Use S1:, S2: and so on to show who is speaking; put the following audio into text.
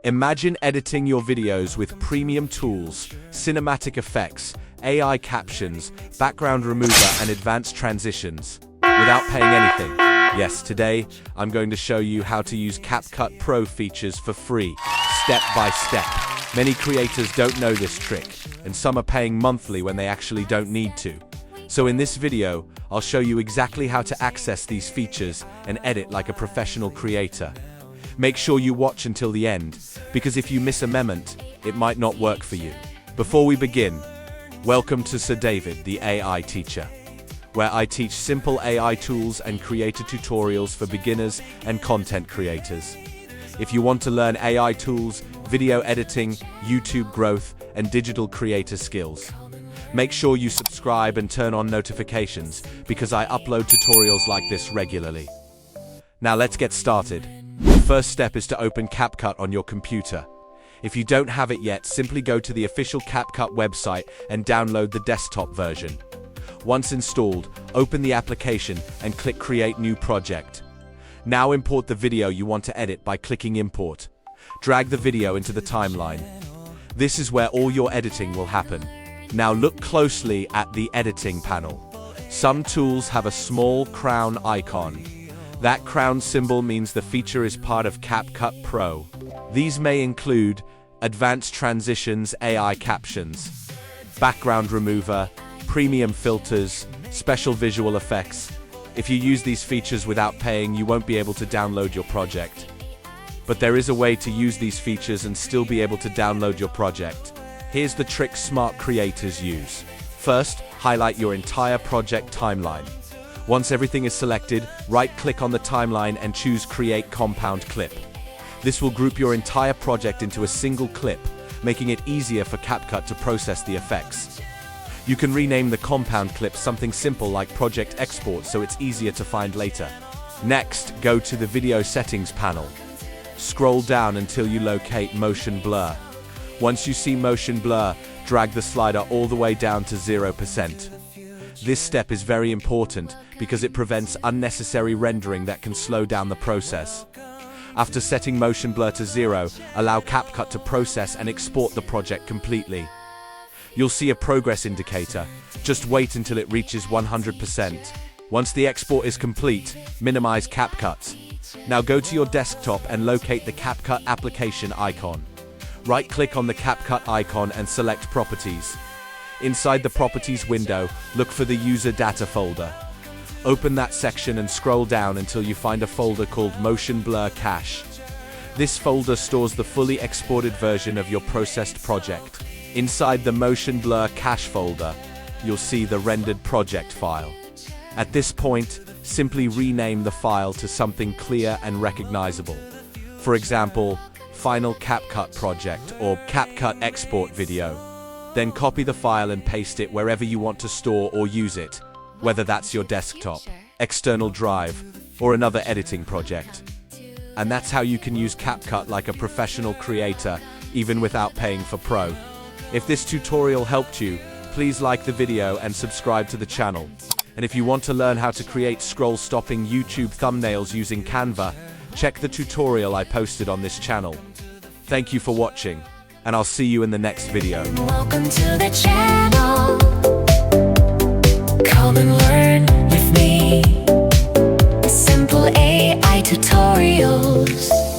S1: Imagine editing your videos with premium tools, cinematic effects, AI captions, background remover, and advanced transitions without paying anything. Yes, today I'm going to show you how to use CapCut Pro features for free, step by step. Many creators don't know this trick, and some are paying monthly when they actually don't need to. So in this video, I'll show you exactly how to access these features and edit like a professional creator. Make sure you watch until the end, because if you miss a moment, it might not work for you. Before we begin, welcome to Sir David, the AI teacher, where I teach simple AI tools and creator tutorials for beginners and content creators. If you want to learn AI tools, video editing, YouTube growth, and digital creator skills, make sure you subscribe and turn on notifications because I upload tutorials like this regularly. Now let's get started. The first step is to open CapCut on your computer. If you don't have it yet, simply go to the official CapCut website and download the desktop version. Once installed, open the application and click Create New Project. Now import the video you want to edit by clicking Import. Drag the video into the timeline. This is where all your editing will happen. Now look closely at the editing panel. Some tools have a small crown icon. That crown symbol means the feature is part of CapCut Pro. These may include advanced transitions, AI captions, background remover, premium filters, special visual effects. If you use these features without paying, you won't be able to download your project. But there is a way to use these features and still be able to download your project. Here's the trick smart creators use. First, highlight your entire project timeline. Once everything is selected, right-click on the timeline and choose Create Compound Clip. This will group your entire project into a single clip, making it easier for CapCut to process the effects. You can rename the compound clip something simple like Project Export so it's easier to find later. Next, go to the Video Settings panel. Scroll down until you locate Motion Blur. Once you see Motion Blur, drag the slider all the way down to 0%. This step is very important because it prevents unnecessary rendering that can slow down the process. After setting Motion Blur to 0, allow CapCut to process and export the project completely. You'll see a progress indicator. Just wait until it reaches 100%. Once the export is complete, minimize CapCut. Now go to your desktop and locate the CapCut application icon. Right-click on the CapCut icon and select Properties. Inside the Properties window, look for the User Data folder. Open that section and scroll down until you find a folder called Motion Blur Cache. This folder stores the fully exported version of your processed project. Inside the Motion Blur Cache folder, you'll see the rendered project file. At this point, simply rename the file to something clear and recognizable. For example, Final CapCut Project or CapCut Export Video. Then copy the file and paste it wherever you want to store or use it, whether that's your desktop, external drive, or another editing project. And that's how you can use CapCut like a professional creator, even without paying for Pro. If this tutorial helped you, please like the video and subscribe to the channel. And if you want to learn how to create scroll-stopping YouTube thumbnails using Canva, check the tutorial I posted on this channel. Thank you for watching, and I'll see you in the next video.
S2: Welcome to the channel. Come and learn with me. Simple AI tutorials.